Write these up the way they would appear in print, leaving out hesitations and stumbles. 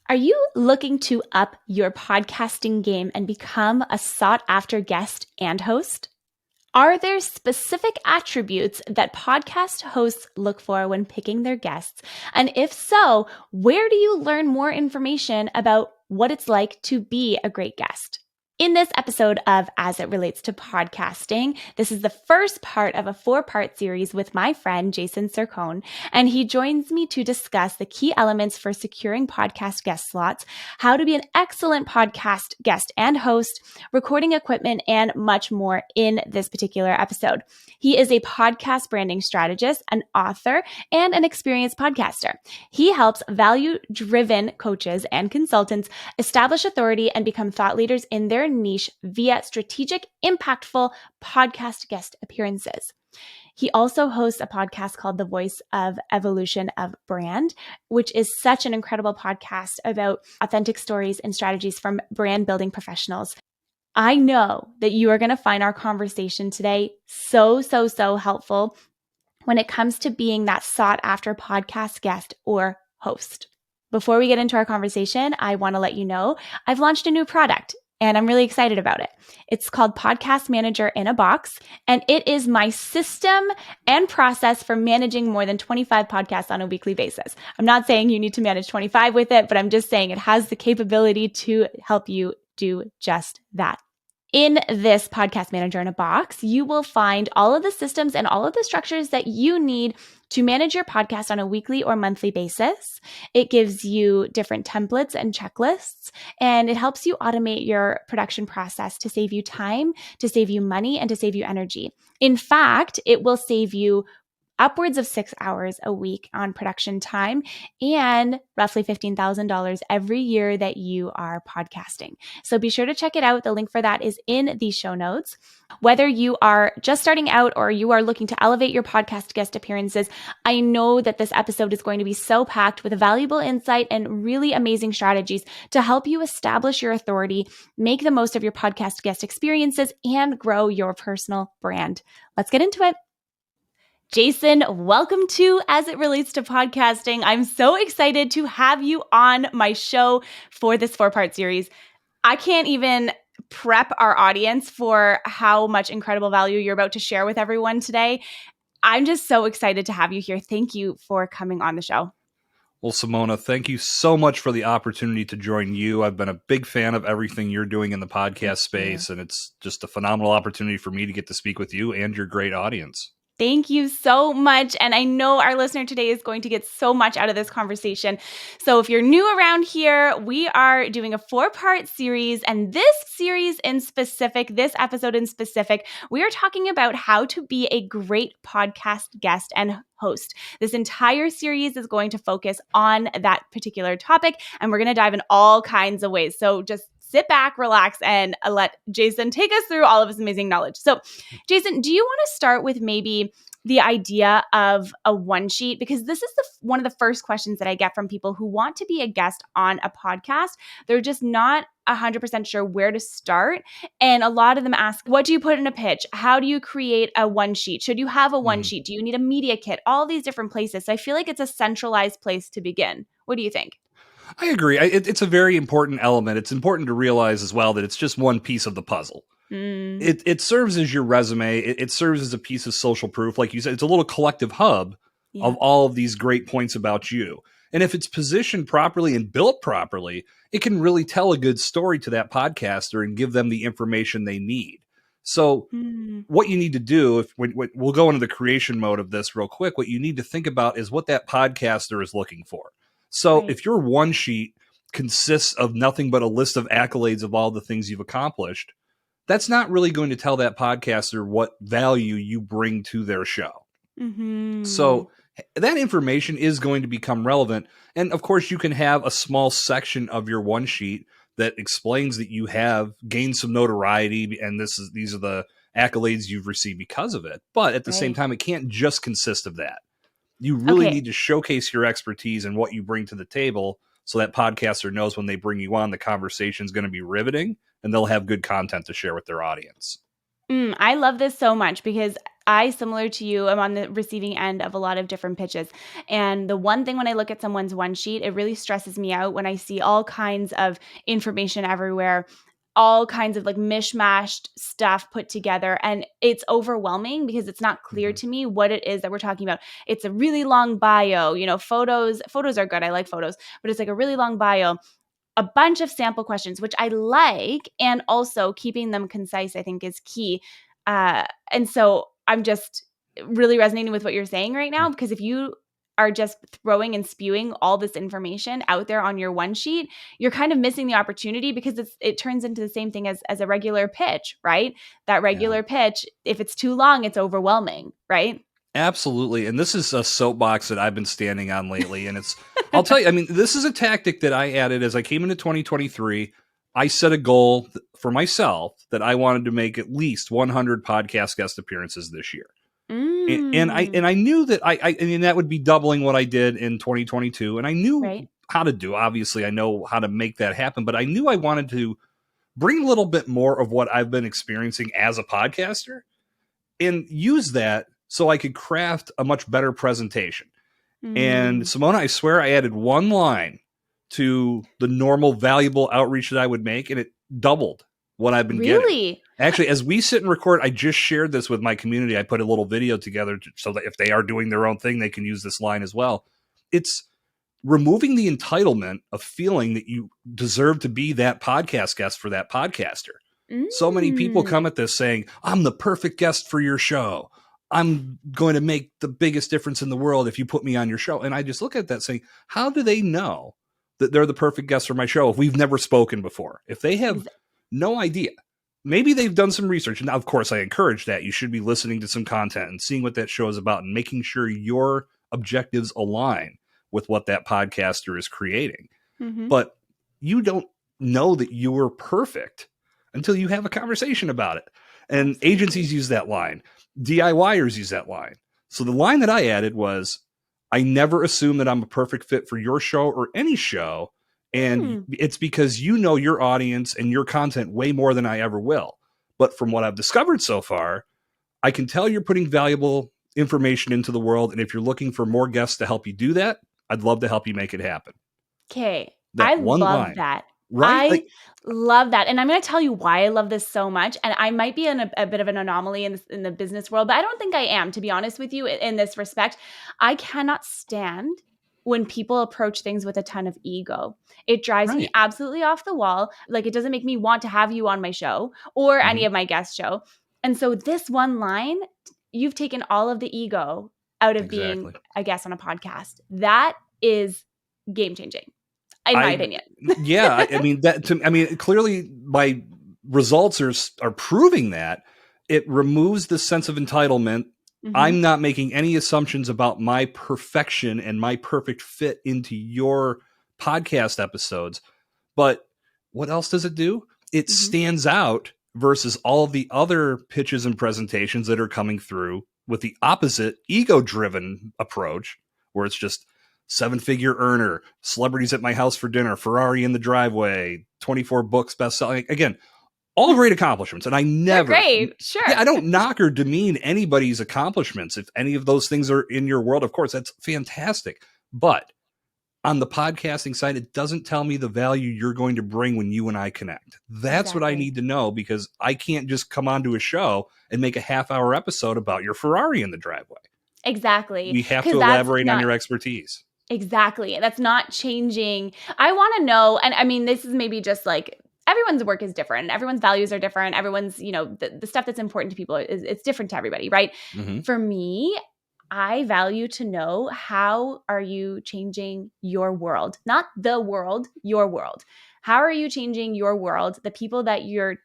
Are you looking to up your podcasting game and become a sought-after guest and host? Are there specific attributes that podcast hosts look for when picking their guests? And if so, where do you learn more information about what it's like to be a great guest? In this episode of As It Relates to Podcasting, this is the first part of a 4-part series with my friend, Jason Cercone, and he joins me to discuss the key elements for securing podcast guest slots, how to be an excellent podcast guest and host, recording equipment, and much more in this particular episode. He is a podcast branding strategist, an author, and an experienced podcaster. He helps value-driven coaches and consultants establish authority and become thought leaders in their niche via strategic, impactful podcast guest appearances. He also hosts a podcast called The Voice of Evolution of Brand, which is such an incredible podcast about authentic stories and strategies from brand building professionals. I know that you are going to find our conversation today so helpful when it comes to being that sought after podcast guest or host. Before we get into our conversation, I want to let you know I've launched a new product and I'm really excited about it. It's called Podcast Manager in a Box, and it is my system and process for managing more than 25 podcasts on a weekly basis. I'm not saying you need to manage 25 with it, but I'm just saying it has the capability to help you do just that. In this Podcast Manager in a Box, you will find all of the systems and all of the structures that you need to manage your podcast on a weekly or monthly basis. It gives you different templates and checklists, and it helps you automate your production process to save you time, to save you money, and to save you energy. In fact, it will save you upwards of 6 hours a week on production time and roughly $15,000 every year that you are podcasting. So be sure to check it out. The link for that is in the show notes. Whether you are just starting out or you are looking to elevate your podcast guest appearances, I know that this episode is going to be so packed with valuable insight and really amazing strategies to help you establish your authority, make the most of your podcast guest experiences, and grow your personal brand. Let's get into it. Jason, welcome to As It Relates to Podcasting. I'm so excited to have you on my show for this 4-part series. I can't even prep our audience for how much incredible value you're about to share with everyone today. I'm just so excited to have you here. Thank you for coming on the show. Well, Simona, thank you so much for the opportunity to join you. I've been a big fan of everything you're doing in the podcast space, and it's just a phenomenal opportunity for me to get to speak with you and your great audience. Thank you so much. And I know our listener today is going to get so much out of this conversation. So if you're new around here, we are doing a 4-part series. And this series in specific, this episode in specific, we are talking about how to be a great podcast guest and host. This entire series is going to focus on that particular topic, and we're going to dive in all kinds of ways. So just sit back, relax, and let Jason take us through all of his amazing knowledge. So, Jason, do you want to start with maybe the idea of a one-sheet? Because this is one of the first questions that I get from people who want to be a guest on a podcast. They're just not 100% sure where to start. And a lot of them ask, what do you put in a pitch? How do you create a one-sheet? Should you have a one-sheet? Do you need a media kit? All these different places. So I feel like it's a centralized place to begin. What do you think? I agree. It's a very important element. It's important to realize as well that it's just one piece of the puzzle. It serves as your resume. It serves as a piece of social proof. Like you said, it's a little collective hub of all of these great points about you. And if it's positioned properly and built properly, it can really tell a good story to that podcaster and give them the information they need. So what you need to do, we'll go into the creation mode of this real quick, what you need to think about is what that podcaster is looking for. So if your one sheet consists of nothing but a list of accolades of all the things you've accomplished, that's not really going to tell that podcaster what value you bring to their show. So that information is going to become relevant. And of course, you can have a small section of your one sheet that explains that you have gained some notoriety and these are the accolades you've received because of it. But at the same time, it can't just consist of that. You really need to showcase your expertise and what you bring to the table so that podcaster knows when they bring you on, the conversation is going to be riveting and they'll have good content to share with their audience. I love this so much because I, similar to you, am on the receiving end of a lot of different pitches. And the one thing when I look at someone's one sheet, it really stresses me out when I see all kinds of information everywhere, all kinds of like mishmashed stuff put together. And it's overwhelming because it's not clear to me what it is that we're talking about. It's a really long bio, photos are good. I like photos, but it's like a really long bio, a bunch of sample questions, which I like, and also keeping them concise, I think, is key. And so I'm just really resonating with what you're saying right now, because if you are just throwing and spewing all this information out there on your one sheet, you're kind of missing the opportunity, because it turns into the same thing as a regular pitch, right? That regular pitch, if it's too long, it's overwhelming, right? Absolutely. And this is a soapbox that I've been standing on lately. And I'll tell you, I mean, this is a tactic that I added as I came into 2023. I set a goal for myself that I wanted to make at least 100 podcast guest appearances this year. And I knew that I mean, that would be doubling what I did in 2022. And I knew how to do, obviously I know how to make that happen, but I knew I wanted to bring a little bit more of what I've been experiencing as a podcaster and use that so I could craft a much better presentation. And Simona, I swear I added one line to the normal valuable outreach that I would make, and it doubled what I've been getting. Actually, as we sit and record, I just shared this with my community. I put a little video together so that if they are doing their own thing, they can use this line as well. It's removing the entitlement of feeling that you deserve to be that podcast guest for that podcaster. So many people come at this saying, I'm the perfect guest for your show. I'm going to make the biggest difference in the world if you put me on your show. And I just look at that saying, how do they know that they're the perfect guest for my show if we've never spoken before? If they have no idea, maybe they've done some research. And of course, I encourage that. You should be listening to some content and seeing what that show is about and making sure your objectives align with what that podcaster is creating. But you don't know that you are perfect until you have a conversation about it. And agencies use that line. DIYers use that line. So the line that I added was, I never assume that I'm a perfect fit for your show or any show. And it's because you know your audience and your content way more than I ever will. But from what I've discovered so far, I can tell you're putting valuable information into the world. And if you're looking for more guests to help you do that, I'd love to help you make it happen. Okay. That I one love line. that. Right? Love that. And I'm going to tell you why I love this so much. And I might be in a bit of an anomaly in the business world, but I don't think I am, to be honest with you, in this respect. I cannot stand when people approach things with a ton of ego. It drives me absolutely off the wall. Like, it doesn't make me want to have you on my show or any of my guest show. And so this one line, you've taken all of the ego out of being a guest on a podcast. That is game changing, in my opinion. I mean, clearly my results are proving that. It removes the sense of entitlement. I'm not making any assumptions about my perfection and my perfect fit into your podcast episodes. But what else does it do? It stands out versus all of the other pitches and presentations that are coming through with the opposite ego-driven approach, where it's just 7-figure earner, celebrities at my house for dinner, Ferrari in the driveway, 24 books, best-selling. Again, all great accomplishments. And I never, I don't knock or demean anybody's accomplishments. If any of those things are in your world, of course, that's fantastic. But on the podcasting side, it doesn't tell me the value you're going to bring when you and I connect. That's what I need to know, because I can't just come onto a show and make a half-hour episode about your Ferrari in the driveway. Exactly. We have to elaborate on your expertise. Exactly. That's not changing. I want to know, and I mean, this is maybe just like, everyone's work is different. Everyone's values are different. Everyone's, the stuff that's important to people it's different to everybody, right? For me, I value to know, how are you changing your world? Not the world, your world. How are you changing your world? The people that you're,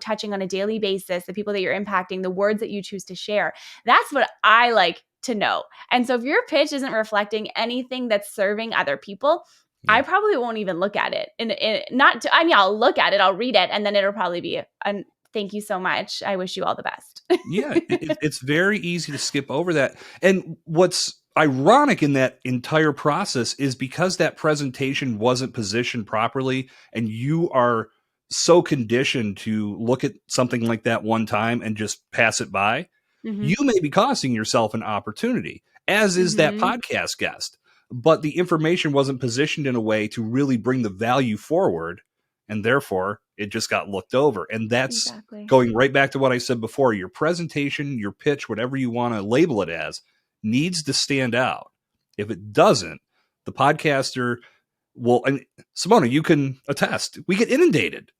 touching on a daily basis, the people that you're impacting, the words that you choose to share. That's what I like to know. And so if your pitch isn't reflecting anything that's serving other people, I probably won't even look at it. I'll look at it, I'll read it, and then it'll probably be thank you so much. I wish you all the best. It's very easy to skip over that. And what's ironic in that entire process is, because that presentation wasn't positioned properly, and you are so conditioned to look at something like that one time and just pass it by, you may be costing yourself an opportunity, as is that podcast guest. But the information wasn't positioned in a way to really bring the value forward, and therefore it just got looked over. And that's going right back to what I said before. Your presentation, your pitch, whatever you want to label it as, needs to stand out. If it doesn't, the podcaster will, and Simona, you can attest, we get inundated.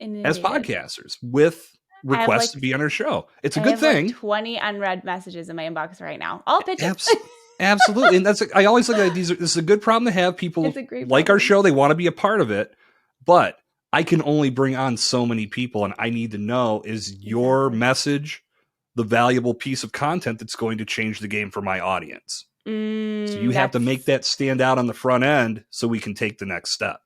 As podcasters with requests to be on our show. It's a good thing. 20 unread messages in my inbox right now. All pitches. Absolutely. And I always look at this is a good problem to have. People like our show. They want to be a part of it. But I can only bring on so many people. And I need to know, is your message the valuable piece of content that's going to change the game for my audience? So you have to make that stand out on the front end so we can take the next step.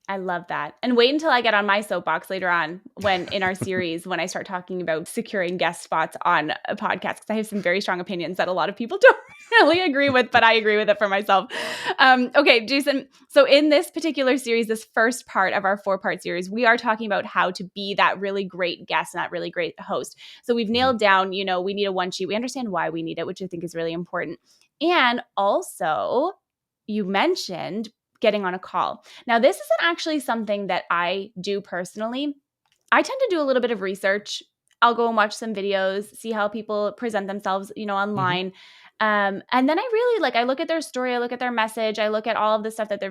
I love that. And wait until I get on my soapbox later on when in our series, when I start talking about securing guest spots on a podcast, because I have some very strong opinions that a lot of people don't really agree with, but I agree with it for myself. Okay, Jason. So in this particular series, this first part of our 4-part series, we are talking about how to be that really great guest and that really great host. So we've nailed down, we need a one sheet. We understand why we need it, which I think is really important. And also, you mentioned getting on a call. Now, this isn't actually something that I do personally. I tend to do a little bit of research. I'll go and watch some videos, see how people present themselves, online. And then I really I look at their story, I look at their message, I look at all of the stuff that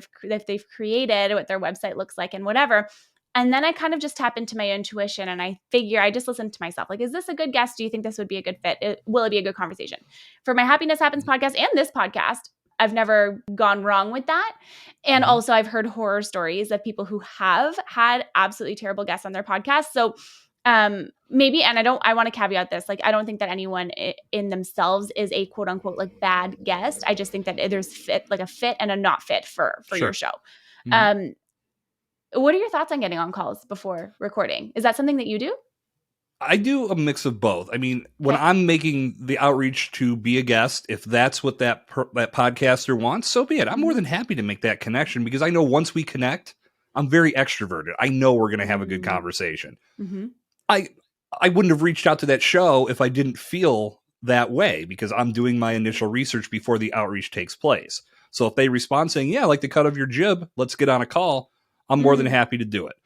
they've created, what their website looks like and whatever. And then I kind of just tap into my intuition and I just listen to myself. Is this a good guest? Do you think this would be a good fit? Will it be a good conversation? For my Happiness Happens podcast and this podcast, I've never gone wrong with that. And also I've heard horror stories of people who have had absolutely terrible guests on their podcast. So maybe, and I want to caveat this, I don't think that anyone in themselves is a quote unquote bad guest. I just think that there's a fit and a not fit for your show. What are your thoughts on getting on calls before recording? Is that something that you do? I do a mix of both. I mean, when I'm making the outreach to be a guest, if that's what that podcaster wants, so be it. I'm more than happy to make that connection because I know once we connect, I'm very extroverted. I know we're going to have a good conversation. I wouldn't have reached out to that show if I didn't feel that way because I'm doing my initial research before the outreach takes place. So if they respond saying, yeah, I like the cut of your jib, let's get on a call, I'm more than happy to do it.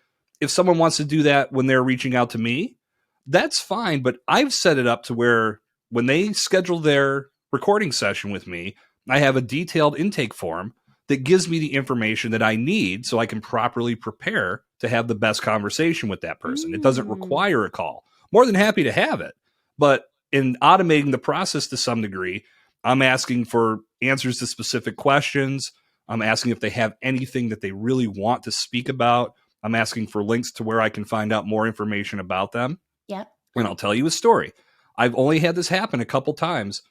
If someone wants to do that when they're reaching out to me, that's fine, but I've set it up to where when they schedule their recording session with me, I have a detailed intake form that gives me the information that I need so I can properly prepare to have the best conversation with that person. It doesn't require a call. More than happy to have it. But in automating the process to some degree, I'm asking for answers to specific questions. I'm asking if they have anything that they really want to speak about. I'm asking for links to where I can find out more information about them. Yep. And I'll tell you a story. I've only had this happen a couple times.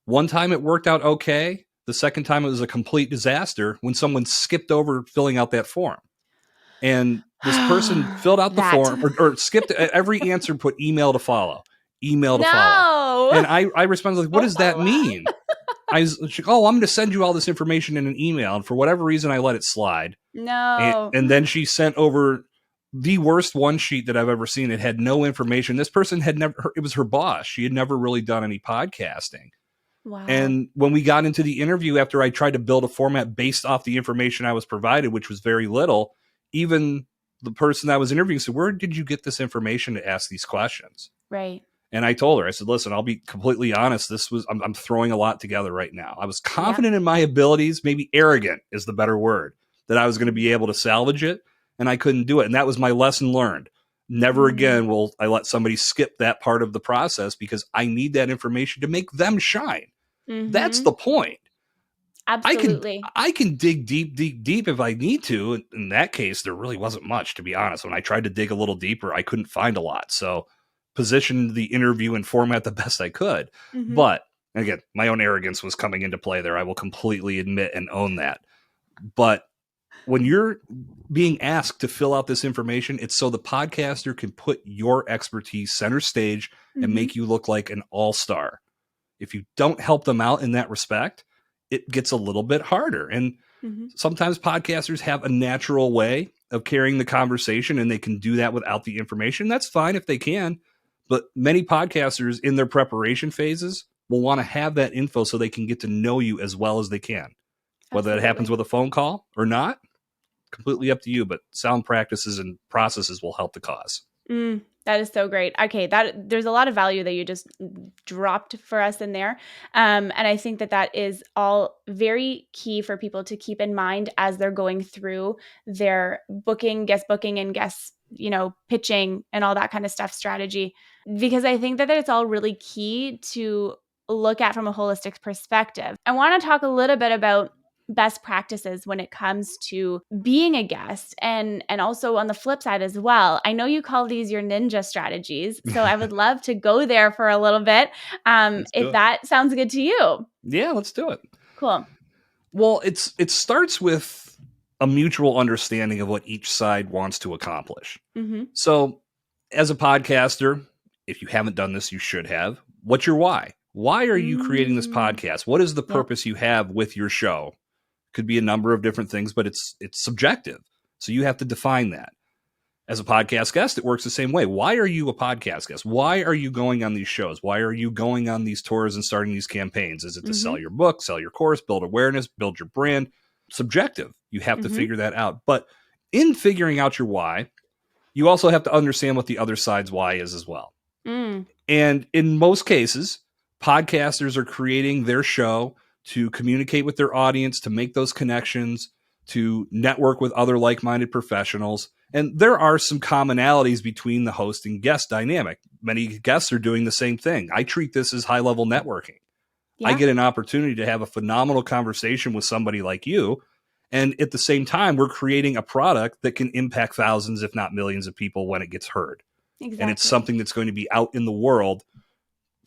One time it worked out okay. The second time it was a complete disaster when someone skipped over filling out that form. And this person filled out the form or skipped every answer, put email to follow. Follow. And I responded what does that mean? I'm going to send you all this information in an email. And for whatever reason, I let it slide. No. And then she sent over the worst one sheet that I've ever seen. It had no information. This person had never, it was her boss. She had never really done any podcasting. Wow. And when we got into the interview, after I tried to build a format based off the information I was provided, which was very little, even the person I was interviewing said, where did you get this information to ask these questions? Right. And I told her, I said, listen, I'll be completely honest. I'm throwing a lot together right now. I was confident in my abilities, maybe arrogant is the better word, that I was going to be able to salvage it. And I couldn't do it. And that was my lesson learned. Never again will I let somebody skip that part of the process because I need that information to make them shine. That's the point. Absolutely. I can dig deep if I need to. In that case, there really wasn't much, to be honest. When I tried to dig a little deeper, I couldn't find a lot. So positioned the interview and format the best I could. But again, my own arrogance was coming into play there. I will completely admit and own that. But when you're being asked to fill out this information, it's so the podcaster can put your expertise center stage and make you look like an all-star. If you don't help them out in that respect, it gets a little bit harder. And sometimes podcasters have a natural way of carrying the conversation and they can do that without the information. That's fine if they can. But many podcasters in their preparation phases will want to have that info so they can get to know you as well as they can. Whether that happens with a phone call or not, completely up to you, but sound practices and processes will help the cause. That is so great. Okay, there's a lot of value that you just dropped for us in there. And I think that is all very key for people to keep in mind as they're going through their guest booking and guest, pitching and all that kind of stuff strategy. Because I think that it's all really key to look at from a holistic perspective. I want to talk a little bit about best practices when it comes to being a guest, and also on the flip side as well. I know you call these your ninja strategies, so I would love to go there for a little bit, if that sounds good to you. Yeah, let's do it. Cool. Well, it starts with a mutual understanding of what each side wants to accomplish. Mm-hmm. So as a podcaster, if you haven't done this, you should have. What's your why? Why are you creating this podcast? What is the purpose you have with your show? Could be a number of different things, but it's subjective. So you have to define that. As a podcast guest, it works the same way. Why are you a podcast guest? Why are you going on these shows? Why are you going on these tours and starting these campaigns? Is it to sell your book, sell your course, build awareness, build your brand? Subjective. You have to figure that out. But in figuring out your why, you also have to understand what the other side's why is as well. And in most cases, podcasters are creating their show to communicate with their audience, to make those connections, to network with other like-minded professionals. And there are some commonalities between the host and guest dynamic. Many guests are doing the same thing. I treat this as high-level networking. Yeah. I get an opportunity to have a phenomenal conversation with somebody like you. And at the same time, we're creating a product that can impact thousands, if not millions of people when it gets heard. Exactly. And it's something that's going to be out in the world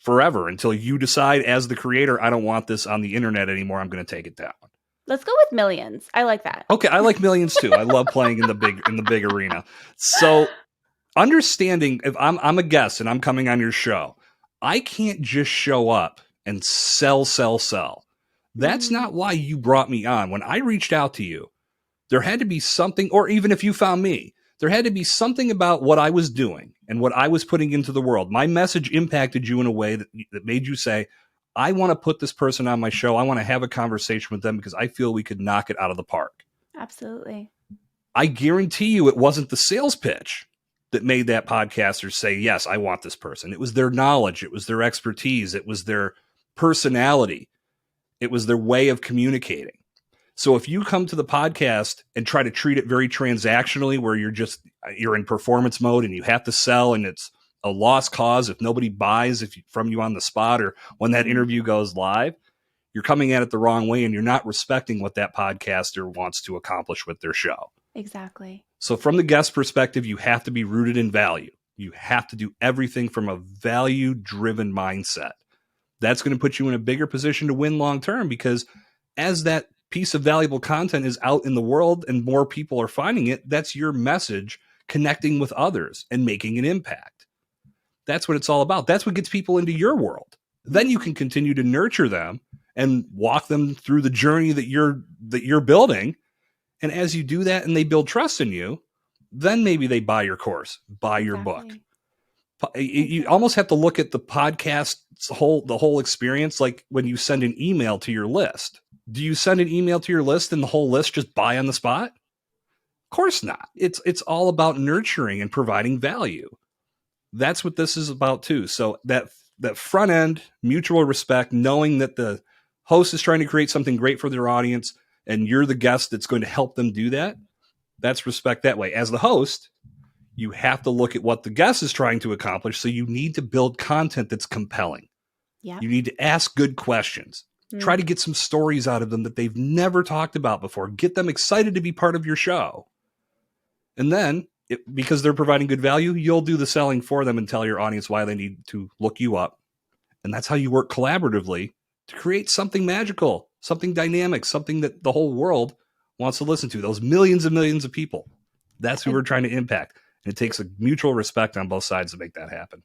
forever until you decide as the creator, I don't want this on the internet anymore. I'm going to take it down. Let's go with millions. I like that. Okay, I like millions too. I love playing in the big arena. So understanding if I'm a guest and I'm coming on your show, I can't just show up and sell. That's not why you brought me on. When I reached out to you, there had to be something, or even if you found me, there had to be something about what I was doing and what I was putting into the world. My message impacted you in a way that made you say, I want to put this person on my show. I want to have a conversation with them because I feel we could knock it out of the park. Absolutely. I guarantee you it wasn't the sales pitch that made that podcaster say, yes, I want this person. It was their knowledge. It was their expertise. It was their personality. It was their way of communicating. So if you come to the podcast and try to treat it very transactionally, where you're in performance mode and you have to sell and it's a lost cause if nobody buys from you on the spot or when that interview goes live, you're coming at it the wrong way and you're not respecting what that podcaster wants to accomplish with their show. Exactly. So from the guest perspective, you have to be rooted in value. You have to do everything from a value-driven mindset. That's going to put you in a bigger position to win long-term because as that piece of valuable content is out in the world and more people are finding it, that's your message connecting with others and making an impact. That's what it's all about. That's what gets people into your world. Then you can continue to nurture them and walk them through the journey that you're building. And as you do that and they build trust in you, then maybe they buy your course, buy your book. You almost have to look at the podcast's the whole experience like when you send an email to your list. Do you send an email to your list and the whole list just buy on the spot? Of course not. It's all about nurturing and providing value. That's what this is about too. So that front end, mutual respect, knowing that the host is trying to create something great for their audience and you're the guest that's going to help them do that, that's respect that way. As the host, you have to look at what the guest is trying to accomplish. So you need to build content that's compelling. Yeah. You need to ask good questions. Try to get some stories out of them that they've never talked about before. Get them excited to be part of your show. And then, because they're providing good value, you'll do the selling for them and tell your audience why they need to look you up. And that's how you work collaboratively to create something magical, something dynamic, something that the whole world wants to listen to. Those millions and millions of people. That's who we're trying to impact. And it takes a mutual respect on both sides to make that happen.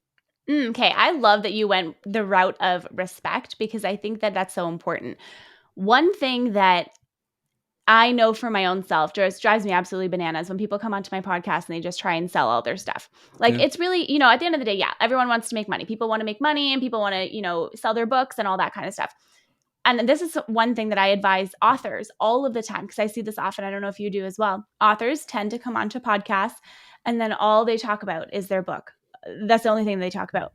Okay. I love that you went the route of respect because I think that that's so important. One thing that I know for my own self, just drives me absolutely bananas when people come onto my podcast and they just try and sell all their stuff. Like, it's really, at the end of the day, yeah, everyone wants to make money. People want to make money and people want to, sell their books and all that kind of stuff. And this is one thing that I advise authors all of the time, because I see this often. I don't know if you do as well. Authors tend to come onto podcasts and then all they talk about is their book. That's the only thing they talk about.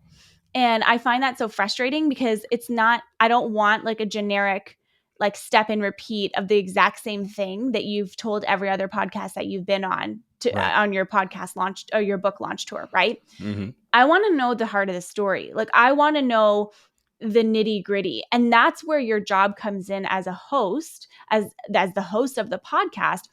And I find that so frustrating because I don't want like a generic like step and repeat of the exact same thing that you've told every other podcast that you've been on on your podcast launch or your book launch tour, right? Mm-hmm. I want to know the heart of the story. Like, I want to know the nitty gritty. And that's where your job comes in as a host, as the host of the podcast,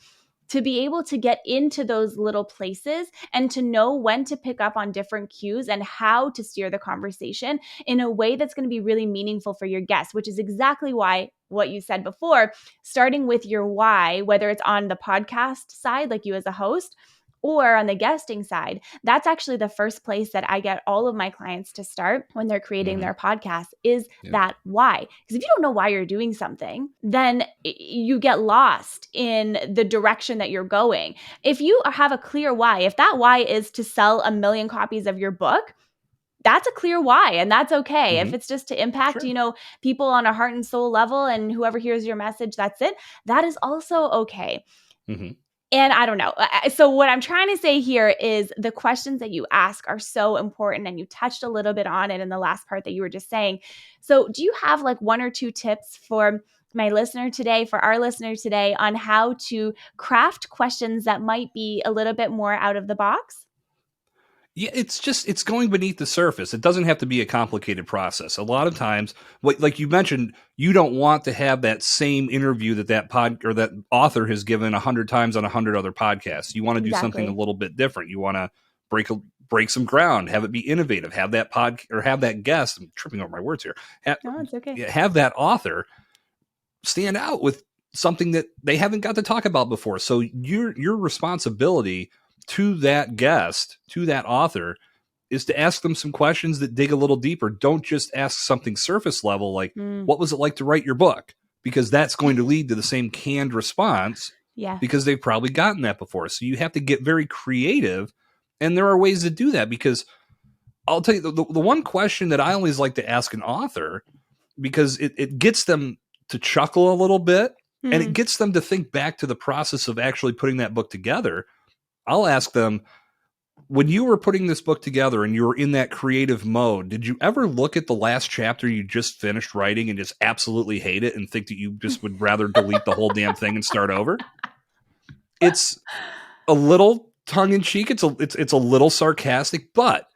to be able to get into those little places and to know when to pick up on different cues and how to steer the conversation in a way that's going to be really meaningful for your guests, which is exactly why what you said before, starting with your why, whether it's on the podcast side, like you as a host, or on the guesting side, that's actually the first place that I get all of my clients to start when they're creating their podcast is that why. Because if you don't know why you're doing something, then you get lost in the direction that you're going. If you have a clear why, if that why is to sell 1 million copies of your book, that's a clear why, and that's okay. If it's just to impact, people on a heart and soul level and whoever hears your message, that's it. That is also okay. Mm-hmm. And I don't know. So what I'm trying to say here is the questions that you ask are so important, and you touched a little bit on it in the last part that you were just saying. So do you have like 1 or 2 tips for my listener today, for our listener today, on how to craft questions that might be a little bit more out of the box? Yeah, it's going beneath the surface. It doesn't have to be a complicated process. A lot of times, like you mentioned, you don't want to have that same interview that pod or that author has given 100 times on 100 other podcasts. You want to do something a little bit different. You want to break some ground, have it be innovative, have that have that guest. I'm tripping over my words here. It's okay. Have that author stand out with something that they haven't got to talk about before. So your responsibility to that guest, to that author, is to ask them some questions that dig a little deeper. Don't just ask something surface level like, what was it like to write your book? Because that's going to lead to the same canned response because they've probably gotten that before. So you have to get very creative, and there are ways to do that, because I'll tell you, the one question that I always like to ask an author, because it gets them to chuckle a little bit, and it gets them to think back to the process of actually putting that book together. I'll ask them, when you were putting this book together and you were in that creative mode, did you ever look at the last chapter you just finished writing and just absolutely hate it and think that you just would rather delete the whole damn thing and start over? It's a little tongue-in-cheek. It's a little sarcastic, but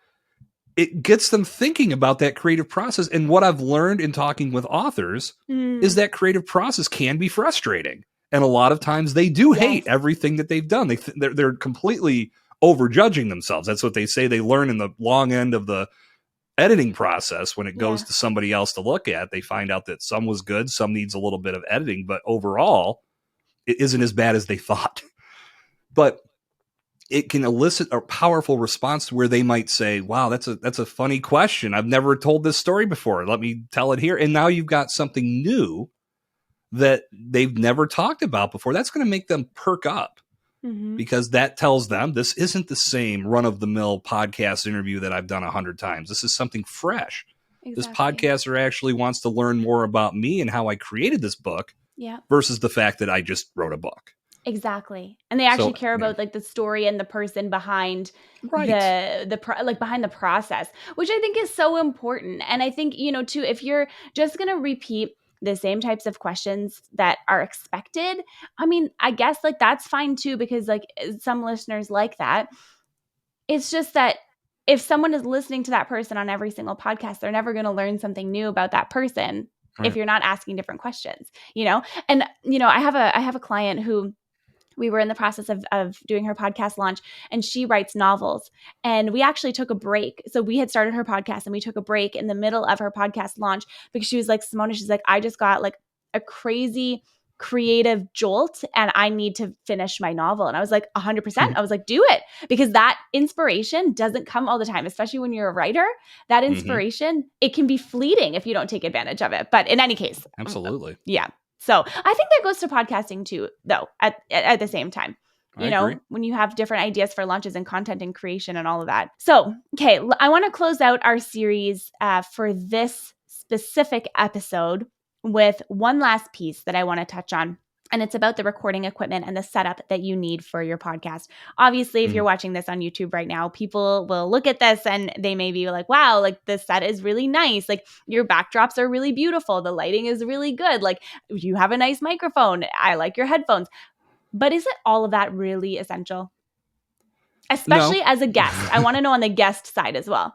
it gets them thinking about that creative process. And what I've learned in talking with authors is that creative process can be frustrating. And a lot of times they do hate everything that they've done. They're completely overjudging themselves. That's what they say. They learn in the long end of the editing process when it goes to somebody else to look at. They find out that some was good, some needs a little bit of editing, but overall, it isn't as bad as they thought. But it can elicit a powerful response where they might say, wow, that's a funny question. I've never told this story before. Let me tell it here. And now you've got something new that they've never talked about before. That's going to make them perk up, because that tells them this isn't the same run-of-the-mill podcast interview that I've done 100 times. This is something fresh. Exactly. This podcaster actually wants to learn more about me and how I created this book versus the fact that I just wrote a book. Exactly. And they actually care about like the story and the person behind behind the process, which I think is so important. And I think, too, if you're just going to repeat the same types of questions that are expected, I mean, I guess like that's fine too, because like some listeners like that. It's just that if someone is listening to that person on every single podcast, they're never going to learn something new about that person if you're not asking different questions, And, I have a client who, we were in the process of doing her podcast launch, and she writes novels. And we actually took a break. So we had started her podcast and we took a break in the middle of her podcast launch because she was like, Simona, she's like, I just got like a crazy creative jolt and I need to finish my novel. And I was like, 100%. I was like, do it, because that inspiration doesn't come all the time, especially when you're a writer. That inspiration, it can be fleeting if you don't take advantage of it. But in any case, absolutely. Yeah. So I think that goes to podcasting too, though, at the same time. I agree. When you have different ideas for launches and content and creation and all of that. So, okay, I want to close out our series for this specific episode with one last piece that I want to touch on. And it's about the recording equipment and the setup that you need for your podcast. Obviously, if you're watching this on YouTube right now, people will look at this and they may be like, wow, like the set is really nice. Like your backdrops are really beautiful. The lighting is really good. Like you have a nice microphone. I like your headphones. But is it all of that really essential? Especially No. as a guest. I want to know on the guest side as well.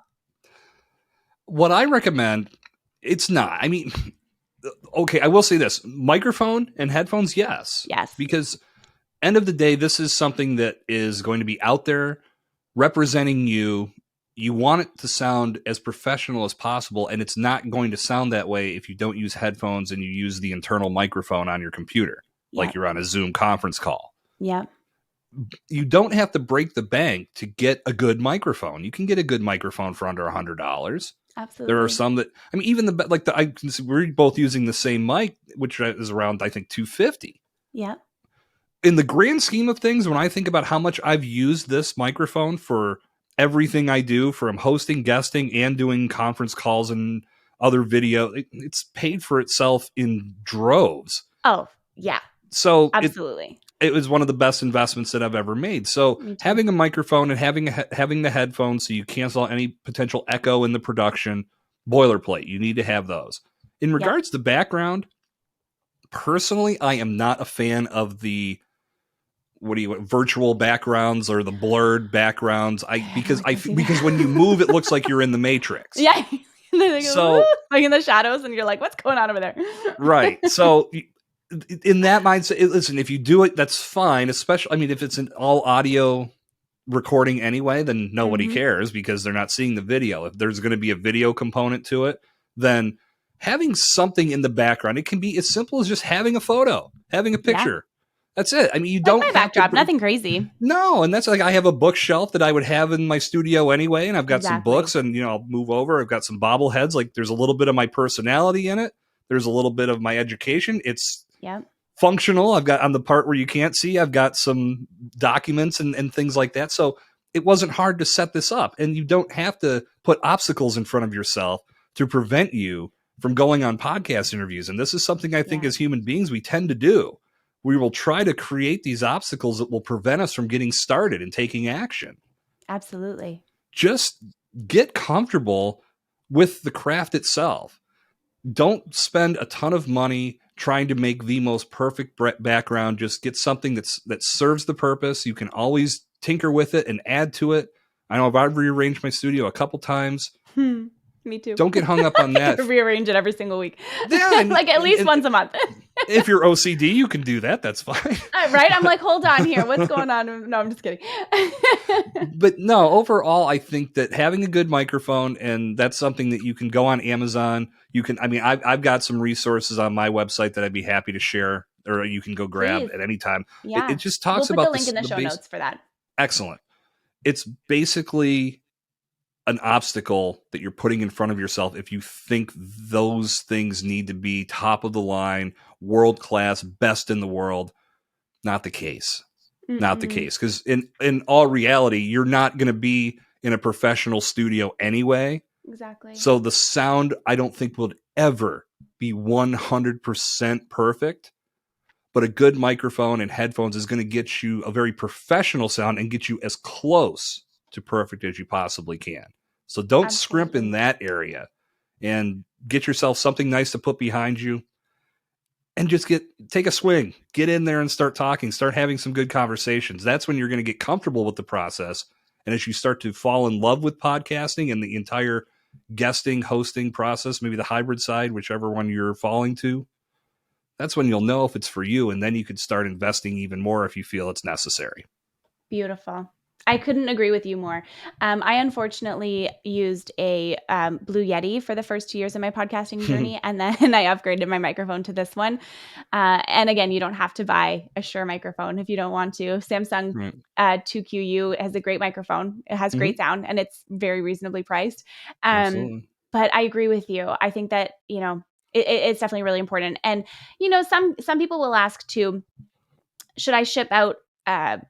What I recommend, it's not. I mean, okay, I will say this. Microphone and headphones, yes. Yes. Because end of the day, this is something that is going to be out there representing you. You want it to sound as professional as possible, and it's not going to sound that way if you don't use headphones and you use the internal microphone on your computer, like you're on a Zoom conference call. Yeah. You don't have to break the bank to get a good microphone. You can get a good microphone for under $100. Absolutely. There are some that, I mean, even we're both using the same mic, which is around, I think, $250. Yeah. In the grand scheme of things, when I think about how much I've used this microphone for everything I do, from hosting, guesting, and doing conference calls and other video, it's paid for itself in droves. Oh, yeah. So absolutely. It was one of the best investments that I've ever made. So having a microphone and having the headphones so you cancel out any potential echo in the production, boilerplate, you need to have those. In regards to background, personally, I am not a fan of the virtual backgrounds or the blurred backgrounds. Because when you move, it looks like you're in the Matrix. Yeah. So like in the shadows, and you're like, what's going on over there? Right. So in that mindset, listen, if you do it, that's fine. Especially, I mean, if it's an all audio recording anyway, then nobody cares because they're not seeing the video. If there's going to be a video component to it, then having something in the background, it can be as simple as just having a photo, having a picture. That's it. I mean, you don't my backdrop, nothing crazy. No, and that's like I have a bookshelf that I would have in my studio anyway, and I've got some books, and I'll move over. I've got some bobbleheads. Like there's a little bit of my personality in it. There's a little bit of my education. It's functional. I've got on the part where you can't see, I've got some documents and things like that. So it wasn't hard to set this up, and you don't have to put obstacles in front of yourself to prevent you from going on podcast interviews. And this is something I think as human beings we tend to do. We will try to create these obstacles that will prevent us from getting started and taking action. Absolutely. Just get comfortable with the craft itself. Don't spend a ton of money trying to make the most perfect background. Just get something that serves the purpose. You can always tinker with it and add to it. I know I've rearranged my studio a couple times. Me too. Don't get hung up on that. Rearrange it every single week. Yeah, like at least once a month. If you're OCD, you can do that. That's fine. Right? I'm like, hold on here. What's going on? No, I'm just kidding. But no, overall, I think that having a good microphone, and that's something that you can go on Amazon. You can, I mean, I've got some resources on my website that I'd be happy to share, or you can go grab at any time. Yeah. It just talks about the link in the show notes for that. Excellent. It's basically an obstacle that you're putting in front of yourself if you think those things need to be top of the line, world class, best in the world. Not the case. Not the case. Because in all reality, you're not going to be in a professional studio anyway. Exactly. So the sound, I don't think, will ever be 100% perfect. But a good microphone and headphones is going to get you a very professional sound and get you as close to perfect as you possibly can. So don't scrimp in that area, and get yourself something nice to put behind you, and just take a swing, get in there and start talking, start having some good conversations. That's when you're going to get comfortable with the process. And as you start to fall in love with podcasting and the entire guesting, hosting process, maybe the hybrid side, whichever one you're falling to, that's when you'll know if it's for you. And then you could start investing even more if you feel it's necessary. Beautiful. I couldn't agree with you more. I unfortunately used a Blue Yeti for the first 2 years of my podcasting journey, and then I upgraded my microphone to this one. And again, you don't have to buy a Shure microphone if you don't want to. Samsung 2QU has a great microphone. It has great sound, and it's very reasonably priced. But I agree with you. I think that, It's definitely really important. And, you know, some people will ask too, should I ship out,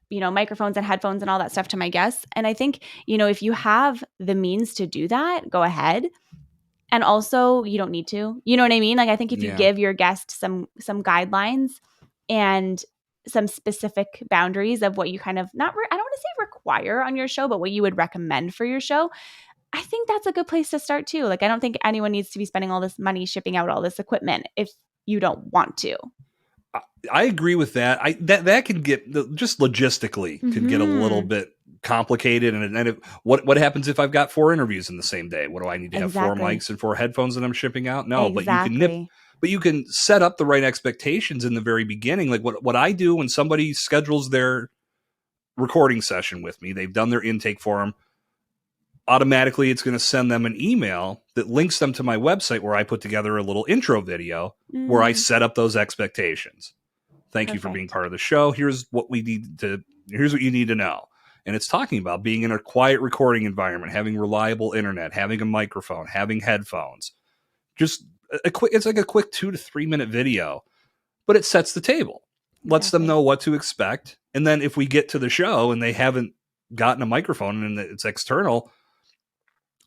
you know, microphones and headphones and all that stuff to my guests? And I think, you know, if you have the means to do that, go ahead. And also, you don't need to. You know what I mean? Like, I think if you give your guest some guidelines and some specific boundaries of what you kind of I don't want to say require on your show, but what you would recommend for your show, I think that's a good place to start too. Like, I don't think anyone needs to be spending all this money shipping out all this equipment if you don't want to. I agree with that. That can get, just logistically, can get a little bit complicated. And what happens if I've got 4 interviews in the same day? What do I need to have 4 mics and 4 headphones that I'm shipping out? No, but you can set up the right expectations in the very beginning. Like what I do when somebody schedules their recording session with me, they've done their intake form. Automatically, it's going to send them an email that links them to my website where I put together a little intro video where I set up those expectations. Thank you for being part of the show. Here's what you need to know. And it's talking about being in a quiet recording environment, having reliable internet, having a microphone, having headphones. Just it's like a quick 2 to 3 minute video, but it sets the table, lets them know what to expect. And then if we get to the show and they haven't gotten a microphone and it's external,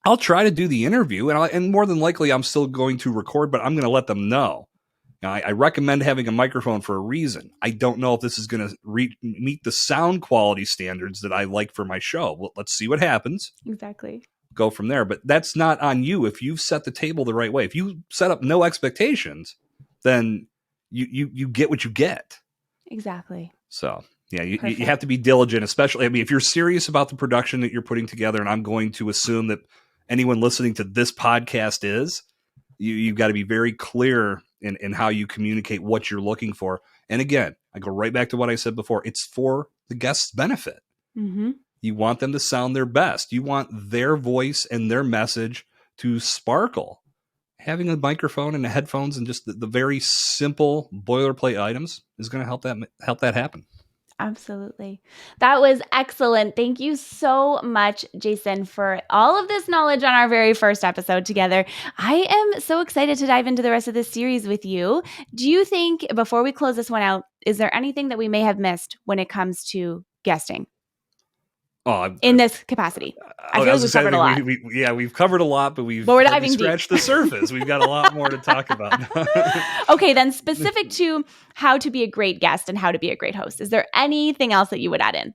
I'll try to do the interview, and more than likely I'm still going to record, but I'm going to let them know. Now, I recommend having a microphone for a reason. I don't know if this is going to meet the sound quality standards that I like for my show. Well, let's see what happens. Exactly. Go from there. But that's not on you if you've set the table the right way. If you set up no expectations, then you get what you get. Exactly. So, yeah, you have to be diligent, especially, I mean, if you're serious about the production that you're putting together, and I'm going to assume that anyone listening to this podcast is, you've got to be very clear in how you communicate what you're looking for. And again, I go right back to what I said before. It's for the guest's benefit. Mm-hmm. You want them to sound their best. You want their voice and their message to sparkle. Having a microphone and the headphones and just the very simple boilerplate items is going to help that happen. Absolutely. That was excellent. Thank you so much, Jason, for all of this knowledge on our very first episode together. I am so excited to dive into the rest of this series with you. Do you think, before we close this one out, is there anything that we may have missed when it comes to guesting? In this capacity? I feel like we've covered a lot. We've covered a lot, but we're diving scratched the surface. We've got a lot more to talk about. Okay, then specific to how to be a great guest and how to be a great host, is there anything else that you would add in?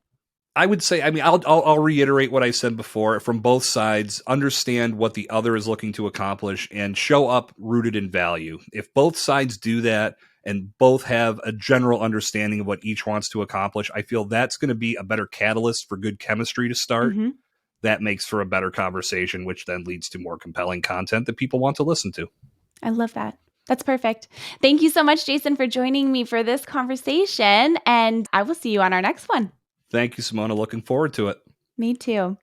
I would say, I mean, I'll reiterate what I said before. From both sides, understand what the other is looking to accomplish and show up rooted in value. If both sides do that and both have a general understanding of what each wants to accomplish, I feel that's going to be a better catalyst for good chemistry to start. Mm-hmm. That makes for a better conversation, which then leads to more compelling content that people want to listen to. I love that. That's perfect. Thank you so much, Jason, for joining me for this conversation, and I will see you on our next one. Thank you, Simona. Looking forward to it. Me too.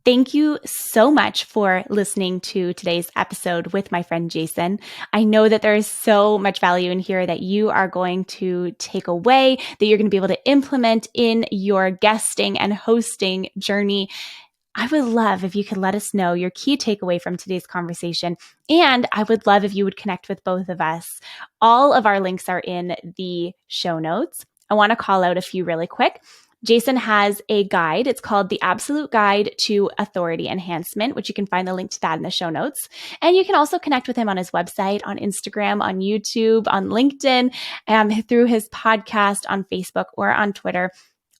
Thank you so much for listening to today's episode with my friend Jason. I know that there is so much value in here that you are going to take away, that you're going to be able to implement in your guesting and hosting journey. I would love if you could let us know your key takeaway from today's conversation. And I would love if you would connect with both of us. All of our links are in the show notes. I want to call out a few really quick. Jason has a guide. It's called The Absolute Guide to Authority Enhancement, which you can find the link to that in the show notes. And you can also connect with him on his website, on Instagram, on YouTube, on LinkedIn, and through his podcast on Facebook or on Twitter.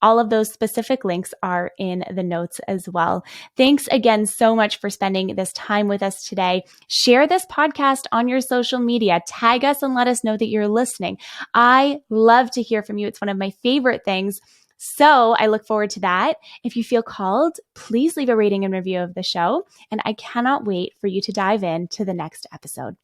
All of those specific links are in the notes as well. Thanks again so much for spending this time with us today. Share this podcast on your social media. Tag us and let us know that you're listening. I love to hear from you. It's one of my favorite things. So I look forward to that. If you feel called, please leave a rating and review of the show. And I cannot wait for you to dive into the next episode.